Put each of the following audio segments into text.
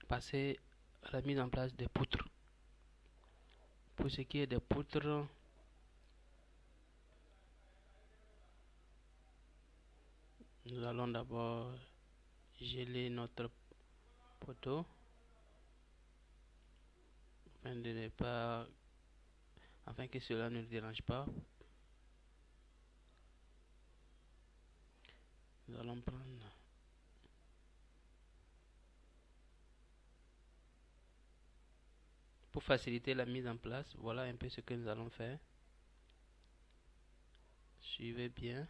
passer à la mise en place des poutres. Pour ce qui est des poutres, nous allons d'abord geler notre poteau afin que cela ne le dérange pas. Nous allons prendre pour faciliter la mise en place. Voilà un peu ce que nous allons faire. Suivez bien.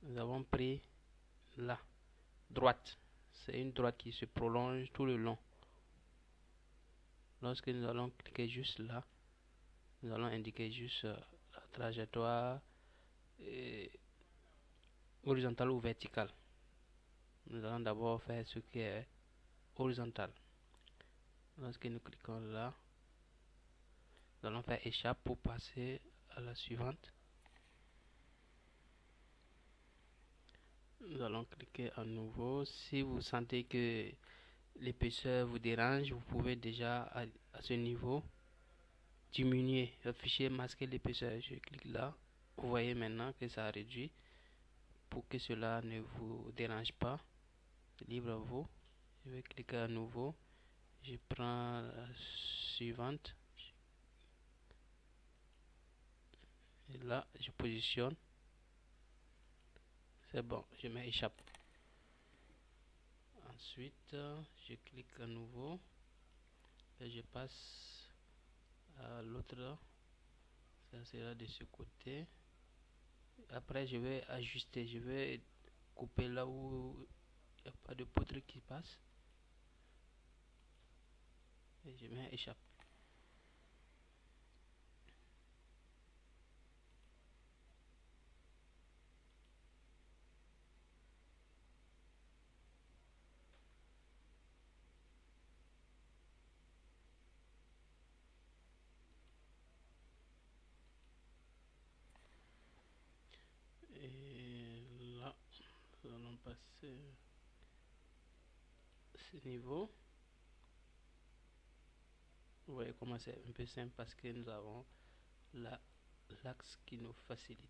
Nous avons pris la droite. C'est une droite qui se prolonge tout le long. Lorsque nous allons cliquer juste là, nous allons indiquer juste la trajectoire horizontale ou verticale. Nous allons d'abord faire ce qui est horizontal. Lorsque nous cliquons là, nous allons faire échappe pour passer à la suivante. Nous allons cliquer à nouveau. Si vous sentez que l'épaisseur vous dérange, vous pouvez déjà à ce niveau diminuer le fichier, masquer l'épaisseur. Je clique là. Vous voyez maintenant que ça a réduit. Pour que cela ne vous dérange pas, libre à vous. Je vais cliquer à nouveau. Je prends la suivante. Et là, je positionne. C'est bon, je mets échappe. Ensuite, je clique à nouveau. Et je passe à l'autre. Ça sera de ce côté. Après, je vais ajuster. Je vais couper là où il n'y a pas de poutre qui passe. Et je mets échappe. Et là, nous allons passer ce niveau. Vous voyez comment c'est un peu simple parce que nous avons l'axe qui nous facilite.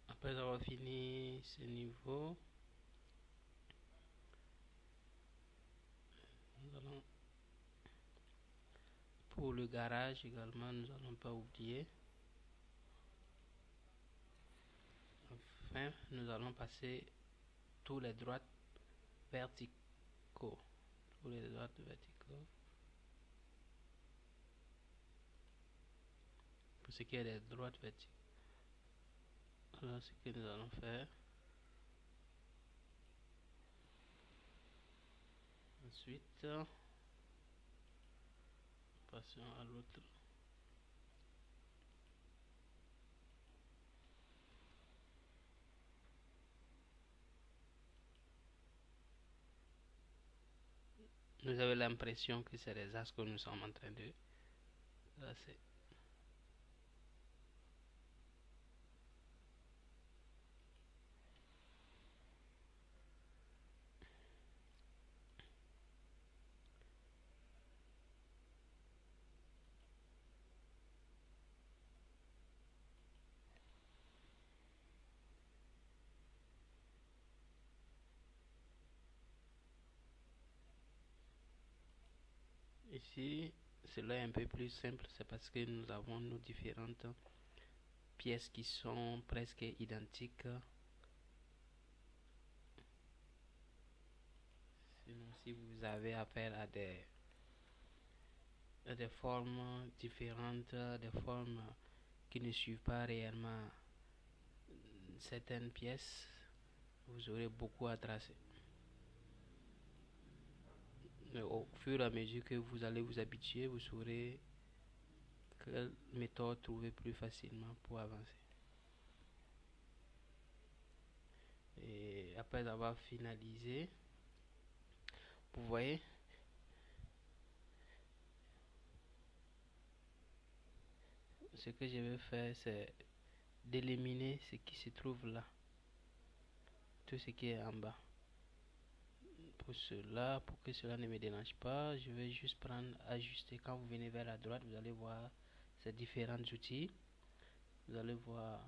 Après avoir fini ce niveau, nous allons pour le garage également, nous n'allons pas oublier. Enfin, nous allons passer tous les droites verticaux. Tous les droites verticaux. Pour ce qui est des droites verticales. Voilà ce que nous allons faire. Ensuite, passons à l'autre. Vous avez l'impression que c'est les axes que nous sommes en train de tracer. Ici, cela est un peu plus simple, c'est parce que nous avons nos différentes pièces qui sont presque identiques. Sinon, si vous avez affaire à des formes différentes, des formes qui ne suivent pas réellement certaines pièces, vous aurez beaucoup à tracer. Mais au fur et à mesure que vous allez vous habituer, vous saurez quelle méthode trouver plus facilement pour avancer. Et après avoir finalisé, Vous voyez, ce que je vais faire, c'est d'éliminer ce qui se trouve là, tout ce qui est en bas. Pour cela, pour que cela ne me dérange pas, je vais juste prendre ajuster. Quand vous venez vers la droite, vous allez voir ces différents outils. Vous allez voir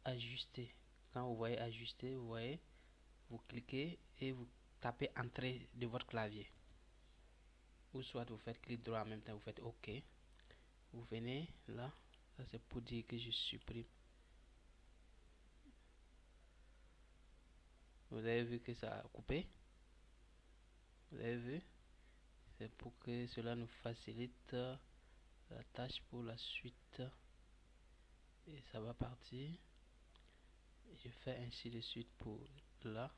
ajuster. Quand vous voyez ajuster, vous voyez, vous cliquez et vous tapez entrée de votre clavier. Ou soit vous faites clic droit en même temps, vous faites OK. Vous venez là, ça c'est pour dire que je supprime. Vous avez vu que ça a coupé. Vous avez vu? C'est pour que cela nous facilite la tâche pour la suite. Et ça va partir. Je fais ainsi de suite pour là.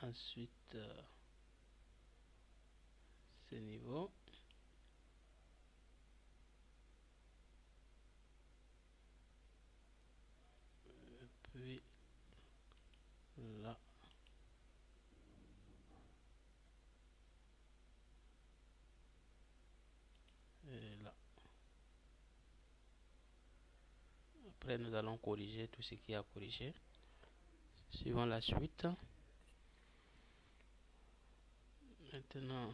Ensuite, ce niveau. Puis là. Et là. Après, nous allons corriger tout ce qui est à corriger. Suivons la suite. Maintenant,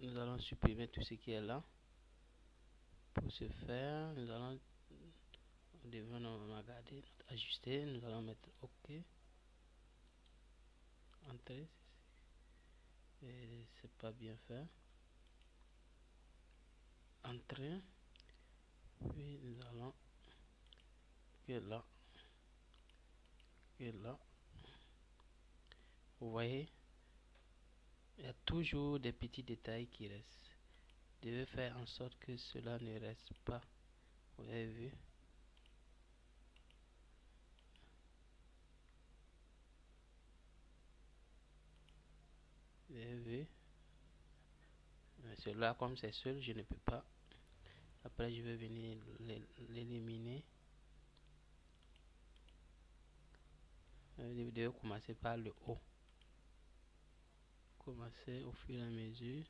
nous allons supprimer tout ce qui est là. Pour ce faire, nous allons regarder, ajuster, nous allons mettre OK. Entrée. Et c'est pas bien fait. Entrée. Puis nous allons que là. Que là. Vous voyez, il y a toujours des petits détails qui restent. Je vais faire en sorte que cela ne reste pas. Vous avez vu? Vous avez vu? Mais cela, comme c'est seul, je ne peux pas. Après, je vais venir l'éliminer. Vous devez commencer par le haut. Commencer au fur et à mesure.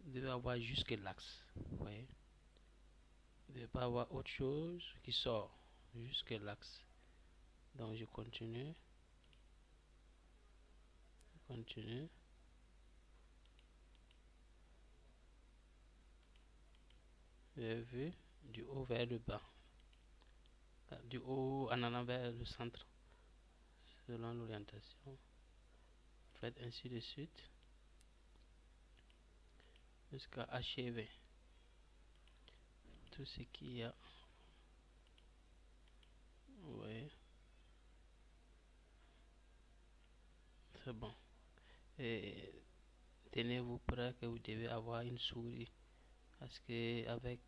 Vous devez avoir jusque l'axe. Vous voyez? Vous ne devez pas avoir autre chose qui sort jusque l'axe. Donc je continue. Continue. Vous avez vu? Du haut vers le bas. Du haut en allant vers le centre. Selon l'orientation. Faites ainsi de suite. Jusqu'à achever tout ce qu'il y a. Vous voyez? C'est bon. Et tenez-vous prêt que vous devez avoir une souris. Parce que avec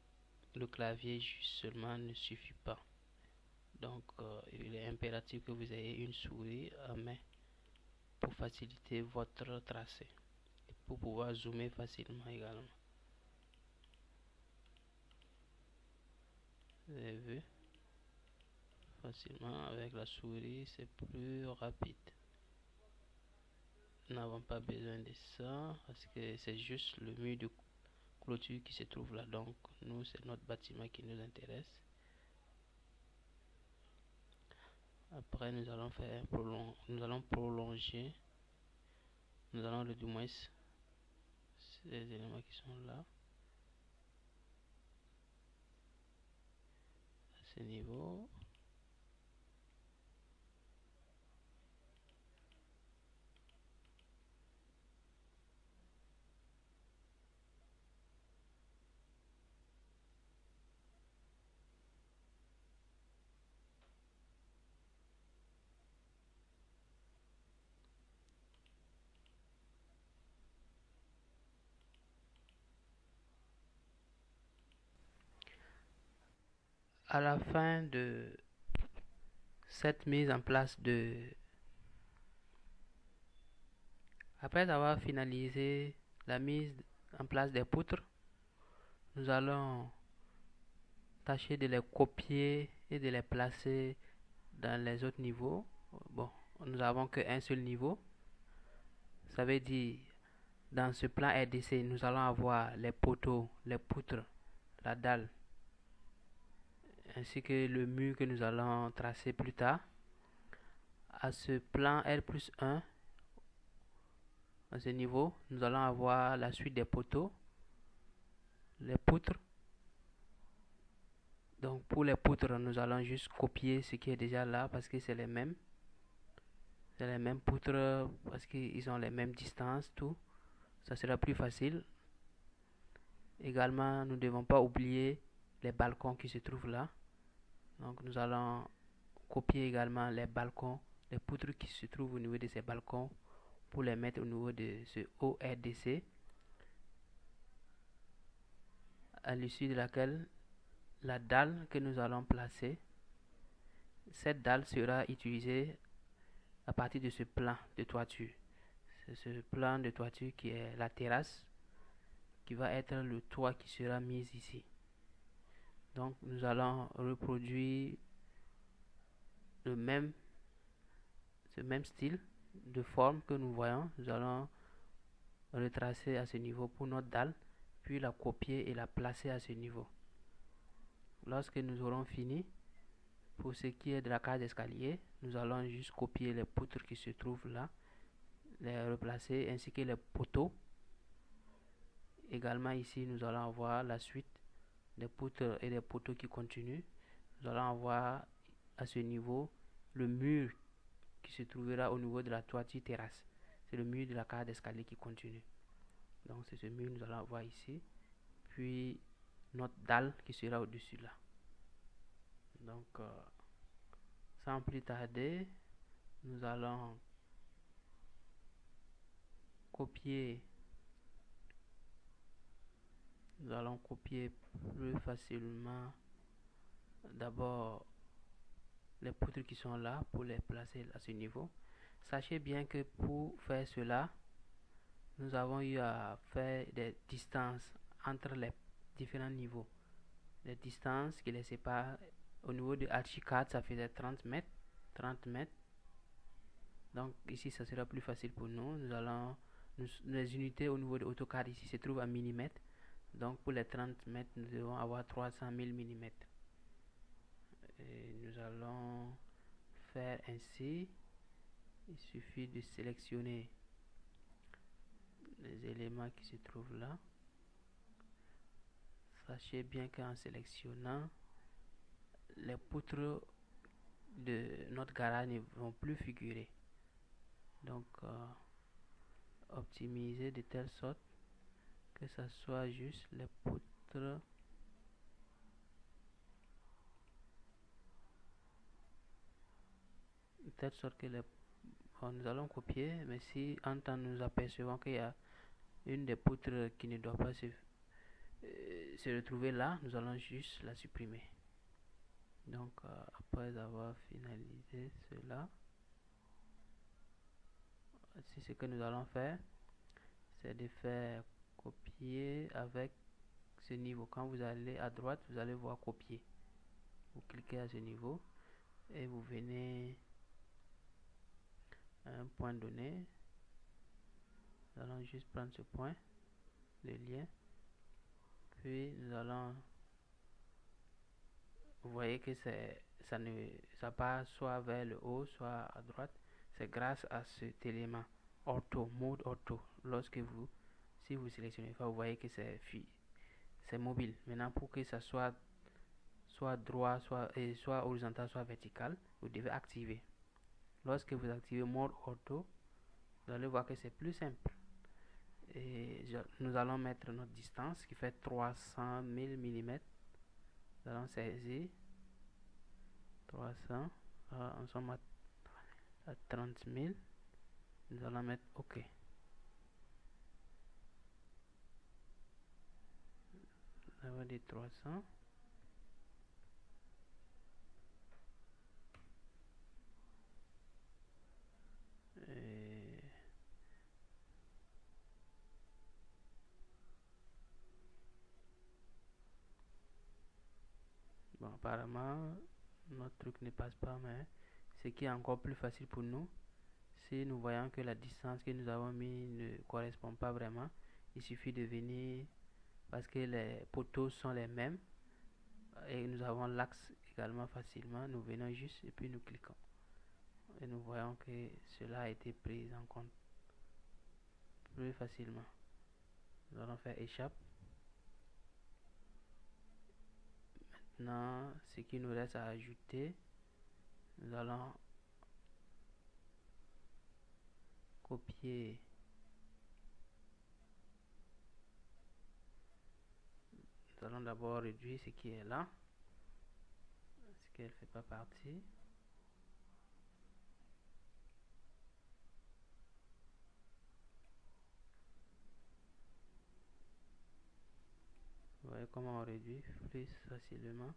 le clavier juste seulement ne suffit pas. Donc il est impératif que vous ayez une souris à main pour faciliter votre tracé et pour pouvoir zoomer facilement également. Vous avez vu? Facilement avec la souris, c'est plus rapide. Nous n'avons pas besoin de ça parce que c'est juste le mur de clôture qui se trouve là. Donc nous, c'est notre bâtiment qui nous intéresse. Après, nous allons faire nous allons prolonger. Nous allons du moins ces éléments qui sont là à ce niveau. À la fin de cette mise en place de... Après avoir finalisé la mise en place des poutres, nous allons tâcher de les copier et de les placer dans les autres niveaux. Bon, nous n'avons qu'un seul niveau. Ça veut dire, dans ce plan RDC, nous allons avoir les poteaux, les poutres, la dalle, ainsi que le mur que nous allons tracer plus tard. À ce plan R+1, à ce niveau, nous allons avoir la suite des poteaux, les poutres. Donc pour les poutres, nous allons juste copier ce qui est déjà là parce que c'est les mêmes. C'est les mêmes poutres parce qu'ils ont les mêmes distances, tout. Ça sera plus facile. Également, nous ne devons pas oublier les balcons qui se trouvent là. Donc nous allons copier également les balcons, les poutres qui se trouvent au niveau de ces balcons pour les mettre au niveau de ce ORDC, à l'issue de laquelle la dalle que nous allons placer, cette dalle sera utilisée à partir de ce plan de toiture. C'est ce plan de toiture qui est la terrasse, qui va être le toit qui sera mis ici. Donc nous allons reproduire ce même style de forme que nous voyons. Nous allons retracer à ce niveau pour notre dalle, puis la copier et la placer à ce niveau. Lorsque nous aurons fini, pour ce qui est de la cage d'escalier, nous allons juste copier les poutres qui se trouvent là, les replacer, ainsi que les poteaux. Également ici, nous allons avoir la suite des poutres et des poteaux qui continuent. Nous allons avoir à ce niveau le mur qui se trouvera au niveau de la toiture terrasse. C'est le mur de la cage d'escalier qui continue. Donc c'est ce mur que nous allons avoir ici. Puis notre dalle qui sera au-dessus là. Donc sans plus tarder, nous allons copier plus facilement d'abord les poutres qui sont là pour les placer à ce niveau. Sachez bien que pour faire cela, nous avons eu à faire des distances entre les différents niveaux. Les distances qui les séparent au niveau de Archicad, ça faisait 30 mètres. Donc ici, ça sera plus facile pour nous. Les unités au niveau de AutoCAD ici se trouvent à millimètres. Donc pour les 30 mètres, nous devons avoir 300 000 millimètres. Et nous allons faire ainsi. Il suffit de sélectionner les éléments qui se trouvent là. Sachez bien qu'en sélectionnant, les poutres de notre garage ne vont plus figurer. Donc optimiser de telle sorte que ça soit juste les poutres de telle sorte que nous allons copier, mais si en temps nous apercevons qu'il y a une des poutres qui ne doit pas se retrouver là, nous allons juste la supprimer. Donc après avoir finalisé cela, ce que nous allons faire, c'est de faire copier avec ce niveau. Quand vous allez à droite, vous allez voir copier. Vous cliquez à ce niveau et vous venez à un point donné. Nous allons juste prendre ce point, le lien, puis nous allons, vous voyez que ça part soit vers le haut, soit à droite. C'est grâce à cet élément mode ortho. Si vous sélectionnez pas, vous voyez que c'est mobile. Maintenant, pour que ça soit droit, soit horizontal, soit vertical, vous devez activer. Lorsque vous activez mode ortho, vous allez voir que c'est plus simple. Et nous allons mettre notre distance qui fait 300 000 mm. Nous allons saisir 300. Nous sommes à 30 000. Nous allons mettre OK. Nous avons dit 300. apparemment notre truc ne passe pas, mais ce qui est encore plus facile pour nous, si nous voyons que la distance que nous avons mis ne correspond pas vraiment, il suffit de venir, parce que les poteaux sont les mêmes et nous avons l'axe également facilement, nous venons juste et puis nous cliquons et nous voyons que cela a été pris en compte plus facilement. Nous allons faire échappe. Maintenant, ce qui nous reste à ajouter, nous allons copier nous allons d'abord réduire ce qui est là, ce qu'elle ne fait pas partie. Vous voyez comment on réduit plus facilement.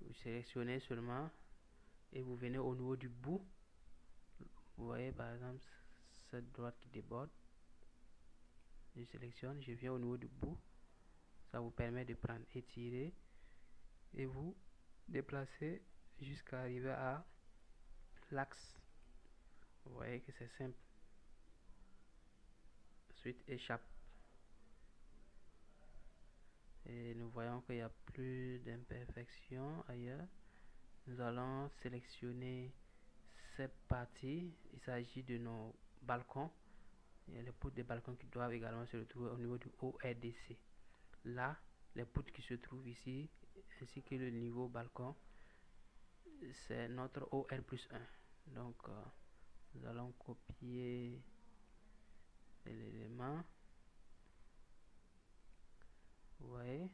Vous sélectionnez seulement et vous venez au niveau du bout. Vous voyez par exemple cette droite qui déborde. Je sélectionne, je viens au niveau du bout. Ça vous permet de prendre, étirer et vous déplacer jusqu'à arriver à l'axe. Vous voyez que c'est simple. Ensuite, échappe. Et nous voyons qu'il n'y a plus d'imperfections ailleurs. Nous allons sélectionner cette partie. Il s'agit de nos balcons. Il y a les poutres des balcons qui doivent également se retrouver au niveau du ORDC. Là, les poutres qui se trouvent ici, ainsi que le niveau balcon, c'est notre OR plus 1. Donc, nous allons copier l'élément. Vous voyez?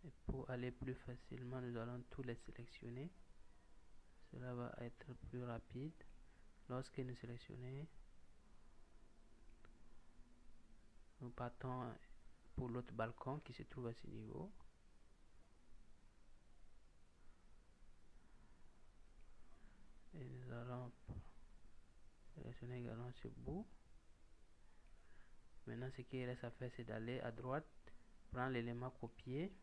Et pour aller plus facilement, nous allons tous les sélectionner. Cela va être plus rapide. Lorsque nous sélectionnons, nous partons pour l'autre balcon qui se trouve à ce niveau. Et nous allons sélectionner également ce bout. Maintenant, ce qu'il reste à faire, c'est d'aller à droite, prendre l'élément copié.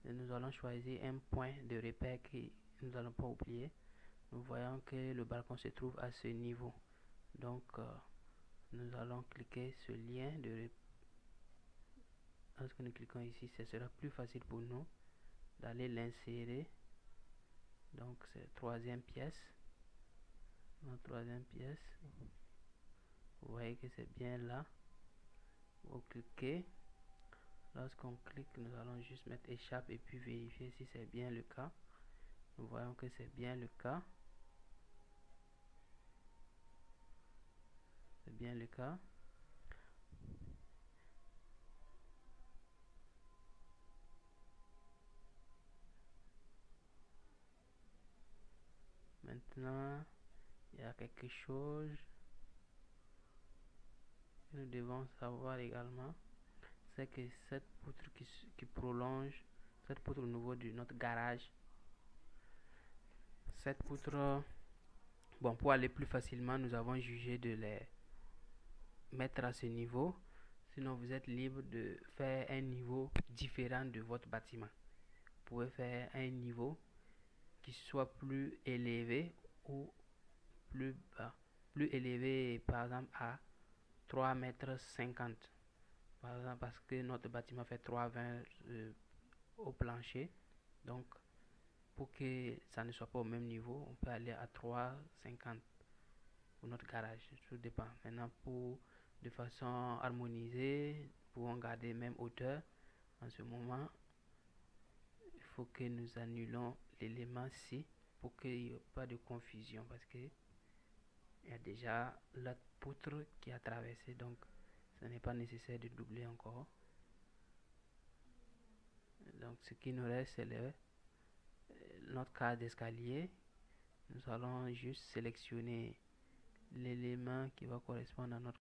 Et nous allons choisir un point de repère que nous n'allons pas oublier. Nous voyons que le balcon se trouve à ce niveau. Donc, nous allons cliquer ce lien de repère. Lorsque nous cliquons ici, ce sera plus facile pour nous d'aller l'insérer. Donc, c'est troisième pièce. Notre troisième pièce. Vous voyez que c'est bien là. Vous cliquez. Lorsqu'on clique, nous allons juste mettre échappe et puis vérifier si c'est bien le cas. Nous voyons que c'est bien le cas. C'est bien le cas. Maintenant, il y a quelque chose que nous devons savoir également. C'est que cette poutre qui prolonge, cette poutre au niveau de notre garage, cette poutre, bon, pour aller plus facilement, nous avons jugé de les mettre à ce niveau. Sinon, vous êtes libre de faire un niveau différent de votre bâtiment. Vous pouvez faire un niveau qui soit plus élevé ou plus bas. Plus élevé, par exemple, à 3,50 m. Par exemple, parce que notre bâtiment fait 3,20 au plancher. Donc, pour que ça ne soit pas au même niveau, on peut aller à 3,50 pour notre garage. Tout dépend. Maintenant, de façon harmonisée, nous pouvons garder même hauteur. En ce moment, il faut que nous annulons l'élément ci pour qu'il n'y ait pas de confusion, parce que il y a déjà la poutre qui a traversé, donc ce n'est pas nécessaire de doubler encore. Donc ce qui nous reste, c'est notre case d'escalier. Nous allons juste sélectionner l'élément qui va correspondre à notre